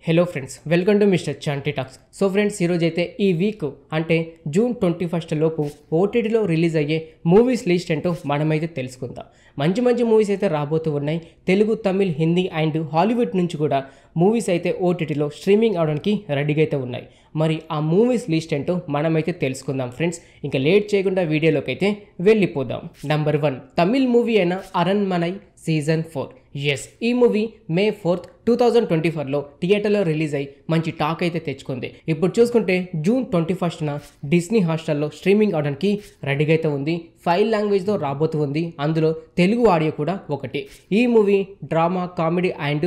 Hello friends, welcome to mister Chanti talks. So friends, ఈరోజు అయితే ఈ వీక్ అంటే జూన్ 21 లోపు ఓటీటీలో రిలీజ్ అయ్యే మూవీస్ లిస్ట్ ఏంటో మనమైతే తెలుసుకుందాం. మంచి మంచి మూవీస్ అయితే రాబోతూ ఉన్నాయి. తెలుగు, తమిళ్, హిందీ అండ్ హాలీవుడ్ నుంచి కూడా మూవీస్ అయితే ఓటీటీలో స్ట్రీమింగ్ అవడానికి రెడీగా అయితే ఉన్నాయి. మరి ఆ మూవీస్ లిస్ట్ ఏంటో మనమైతే తెలుసుకుందాం ఫ్రెండ్స్. ఇంకా లేట్ చేయకుండా వీడియోలోకి అయితే వెళ్ళిపోదాం. నంబర్ 1 తమిళ్ మూవీ అయిన అరణ్మనై సీజన్ 4. ఎస్, ఈ మూవీ May 4, 2024లో థియేటర్లో రిలీజ్ అయ్యి మంచి టాక్ అయితే తెచ్చుకుంది. ఇప్పుడు చూసుకుంటే జూన్ 21న డిస్నీ హాట్‌స్టార్లో స్ట్రీమింగ్ అవడానికి రెడీగా అయితే ఉంది. 5 లాంగ్వేజ్తో రాబోతూ ఉంది. అందులో తెలుగు ఆడియో కూడా ఒకటి. ఈ movie drama, comedy and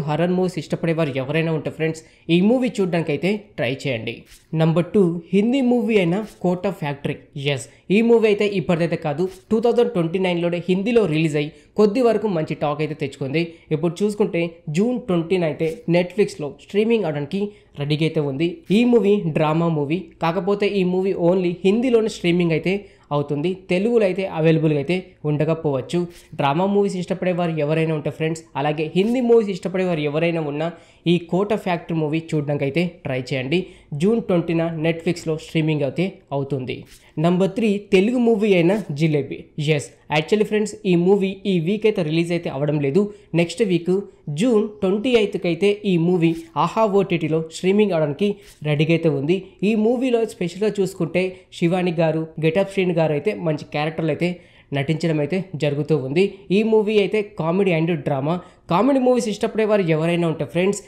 horror movies ఇష్టపడేవారు ఎవరైనా ఉంటే ఫ్రెండ్స్, ఈ మూవీ చూడడానికి అయితే ట్రై చేయండి. నంబర్ 2 హిందీ మూవీ అయిన కోట ఫ్యాక్టరీ. ఎస్, ఈ మూవీ అయితే ఇప్పటిదైతే కాదు, 2029లోనే హిందీలో రిలీజ్ అయ్యి కొద్ది వరకు మంచి టాక్ అయితే తెచ్చుకుంది. ఇప్పుడు చూసుకుంటే జూన్ 20 అయితే నెట్ఫ్లిక్స్లో స్ట్రీమింగ్ అవడానికి రెడీగా అయితే ఉంది. ఈ మూవీ డ్రామా మూవీ, కాకపోతే ఈ మూవీ ఓన్లీ హిందీలోనే స్ట్రీమింగ్ అయితే అవుతుంది. తెలుగులో అయితే అవైలబుల్గా అయితే ఉండకపోవచ్చు. డ్రామా మూవీస్ ఇష్టపడేవారు ఎవరైనా ఉంటే ఫ్రెండ్స్, అలాగే హిందీ మూవీస్ ఇష్టపడేవారు ఎవరైనా ఉన్నా ఈ కోట ఫ్యాక్టరీ మూవీ చూడడానికి అయితే ట్రై చేయండి. జూన్ 20న నెట్ఫ్లిక్స్లో స్ట్రీమింగ్ అయితే అవుతుంది. నంబర్ 3 తెలుగు మూవీ అయిన జిలేబీ. ఎస్, యాక్చువల్లీ ఫ్రెండ్స్, ఈ మూవీ ఈ వీక్ అయితే రిలీజ్ అయితే అవ్వడం లేదు. నెక్స్ట్ వీక్ జూన్ 28కి అయితే ఈ మూవీ ఆహా ఓటీటీలో స్ట్రీమింగ్ అవడానికి రెడీగా అయితే ఉంది. ఈ మూవీలో స్పెషల్గా చూసుకుంటే శివాని గారు, గెటప్ శ్రీని గారు అయితే మంచి క్యారెక్టర్లు అయితే నటించడం అయితే జరుగుతూ ఉంది. ఈ మూవీ అయితే comedy and drama. Comedy movies ఇష్టపడేవారు ఎవరైనా ఉంటే ఫ్రెండ్స్,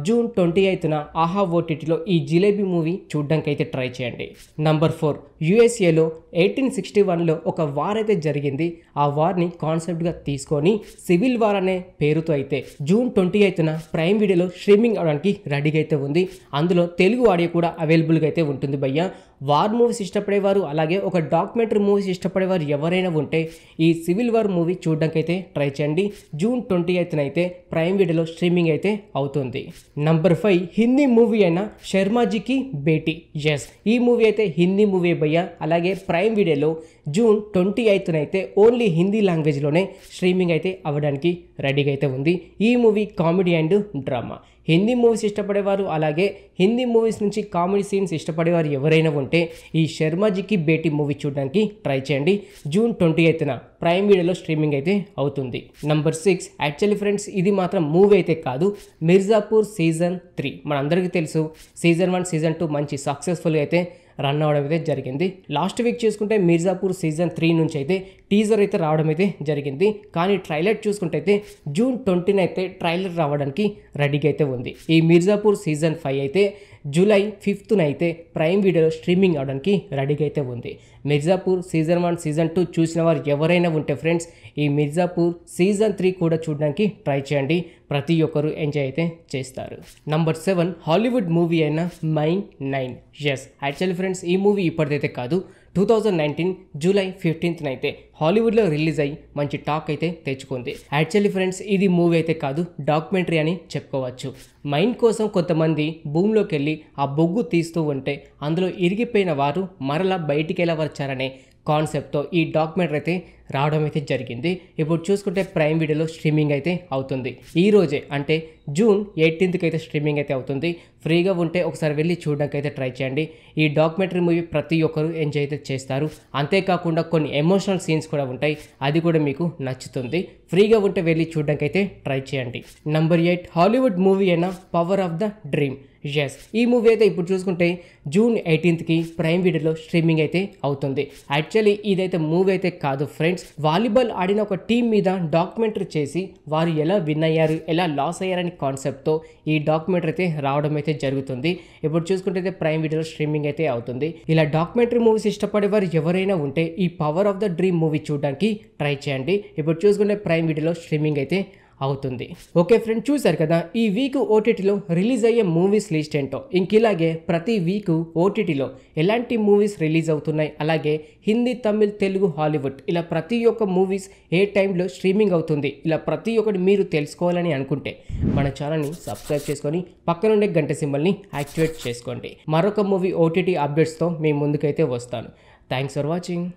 జూన్ 28న ఆహా ఓటీటీలో ఈ జిలేబీ మూవీ చూడడానికి అయితే ట్రై చేయండి. నంబర్ 4 యూఎస్ఏలో 1861లో ఒక వార్ అయితే జరిగింది. ఆ వార్ని కాన్సెప్ట్గా తీసుకొని సివిల్ వార్ అనే పేరుతో అయితే జూన్ 28న ప్రైమ్ వీడియోలో స్ట్రీమింగ్ అవడానికి రెడీగా అయితే ఉంది. అందులో తెలుగు ఆడియో కూడా అవైలబుల్గా అయితే ఉంటుంది భయ్య. వార్ మూవీస్ ఇష్టపడేవారు, అలాగే ఒక డాక్యుమెంటరీ మూవీస్ ఇష్టపడేవారు ఎవరైనా ఉంటే ఈ సివిల్ వార్ మూవీ చూడడానికి అయితే ట్రై చేయండి. జూన్ 28న అయితే ప్రైమ్ వీడియోలో స్ట్రీమింగ్ అయితే అవుతుంది. నంబర్ 5 హిందీ మూవీ అయిన శర్మాజీకి బేటీ. ఎస్, ఈ మూవీ అయితే హిందీ మూవీ భయ్య. అలాగే ప్రైమ్ వీడియోలో జూన్ 28న అయితే ఓన్లీ హిందీ లాంగ్వేజ్లోనే స్ట్రీమింగ్ అయితే అవ్వడానికి రెడీగా అయితే ఉంది. ఈ movie comedy and drama. Hindi movies ఇష్టపడేవారు, అలాగే హిందీ మూవీస్ నుంచి కామెడీ సీన్స్ ఇష్టపడేవారు ఎవరైనా ఉంటే ఈ శర్మాజీకి బేటీ మూవీ చూడడానికి ట్రై చేయండి. జూన్ 28న ప్రైమ్ వీడియోలో స్ట్రీమింగ్ అయితే అవుతుంది. నంబర్ 6 యాక్చువల్లీ ఫ్రెండ్స్, ఇది మాత్రం మూవీ అయితే కాదు, మిర్జాపూర్ సీజన్ 3. మనందరికీ తెలుసు సీజన్ 1, సీజన్ 2 మంచి సక్సెస్ఫుల్గా అయితే రన్ అవడం అయితే జరిగింది. లాస్ట్ వీక్ చూసుకుంటే మిర్జాపూర్ సీజన్ 3 నుంచి అయితే టీజర్ అయితే రావడం అయితే జరిగింది. కానీ ట్రైలర్ చూసుకుంటే అయితే జూన్ 20న అయితే ట్రైలర్ రావడానికి రెడీగా అయితే ఉంది. ఈ మిర్జాపూర్ సీజన్ 5 అయితే జూలై 5న అయితే ప్రైమ్ వీడియోలో స్ట్రీమింగ్ అవడానికి రెడీగా అయితే ఉంది. మిర్జాపూర్ సీజన్ 1, సీజన్ 2 చూసిన వారు ఎవరైనా ఉంటే ఫ్రెండ్స్, ఈ మిర్జాపూర్ సీజన్ 3 కూడా చూడడానికి ట్రై చేయండి. ప్రతి ఒక్కరు ఎంజాయ్ అయితే చేస్తారు. నంబర్ 7 హాలీవుడ్ మూవీ అయిన మైన్ 9. ఎస్, యాక్చువల్లీ ఫ్రెండ్స్, ఈ మూవీ ఇప్పటిదైతే కాదు, 2019 జూలై 15న అయితే హాలీవుడ్లో రిలీజ్ అయ్యి మంచి టాక్ అయితే తెచ్చుకుంది. యాక్చువల్లీ ఫ్రెండ్స్, ఇది మూవీ అయితే కాదు, డాక్యుమెంటరీ అని చెప్పుకోవచ్చు. మైండ్ కోసం కొంతమంది భూమిలోకి వెళ్ళి ఆ బొగ్గు తీస్తూ ఉంటే అందులో ఇరిగిపోయిన వారు మరలా బయటికి ఎలా వచ్చారనే కాన్సెప్ట్తో ఈ డాక్యుమెంటరీ అయితే రావడం అయితే జరిగింది. ఇప్పుడు చూసుకుంటే ప్రైమ్ వీడియోలో స్ట్రీమింగ్ అయితే అవుతుంది. ఈ రోజే అంటే జూన్ 18కి అయితే స్ట్రీమింగ్ అయితే అవుతుంది. ఫ్రీగా ఉంటే ఒకసారి వెళ్ళి చూడడానికి అయితే ట్రై చేయండి. ఈ డాక్యుమెంటరీ మూవీ ప్రతి ఒక్కరు ఎంజాయ్ అయితే చేస్తారు. అంతేకాకుండా కొన్ని ఎమోషనల్ సీన్స్ కూడా ఉంటాయి, అది కూడా మీకు నచ్చుతుంది. ఫ్రీగా ఉంటే వెళ్ళి చూడడానికి అయితే ట్రై చేయండి. నంబర్ 8 హాలీవుడ్ మూవీ అయిన power of the dream. Yes, ఈ మూవీ అయితే ఇప్పుడు చూసుకుంటే జూన్ 18కి ప్రైమ్ వీడియోలో స్ట్రీమింగ్ అయితే అవుతుంది. యాక్చువల్లీ ఇదైతే మూవీ అయితే కాదు ఫ్రెండ్స్, వాలీబాల్ ఆడిన ఒక టీం మీద డాక్యుమెంటరీ చేసి వారు ఎలా విన్ అయ్యారు, ఎలా లాస్ అయ్యారని కాన్సెప్ట్తో ఈ డాక్యుమెంటరీ అయితే రావడం అయితే జరుగుతుంది. ఇప్పుడు చూసుకుంటే అయితే ప్రైమ్ వీడియోలో స్ట్రీమింగ్ అయితే అవుతుంది. ఇలా డాక్యుమెంటరీ మూవీస్ ఇష్టపడేవారు ఎవరైనా ఉంటే ఈ power of the dream movie చూడడానికి ట్రై చేయండి. ఇప్పుడు చూసుకుంటే ప్రైమ్ వీడియోలో స్ట్రీమింగ్ అయితే అవుతుంది. ఓకే ఫ్రెండ్, చూసారు కదా ఈ వీక్ ఓటీటీలో రిలీజ్ అయ్యే మూవీస్ లిస్ట్ ఏంటో. ఇంకిలాగే ప్రతి వీక్ ఓటీటీలో ఎలాంటి మూవీస్ రిలీజ్ అవుతున్నాయి, అలాగే హిందీ, తమిళ్, తెలుగు, హాలీవుడ్ ఇలా ప్రతి ఒక్క మూవీస్ ఏ టైంలో స్ట్రీమింగ్ అవుతుంది, ఇలా ప్రతి ఒక్కటి మీరు తెలుసుకోవాలని అనుకుంటే మన ఛానల్ని సబ్స్క్రైబ్ చేసుకొని పక్కనుండే గంట సింబల్ని యాక్టివేట్ చేసుకోండి. మరొక మూవీ ఓటీటీ అప్డేట్స్తో మీ ముందుకైతే వస్తాను. Thanks for watching.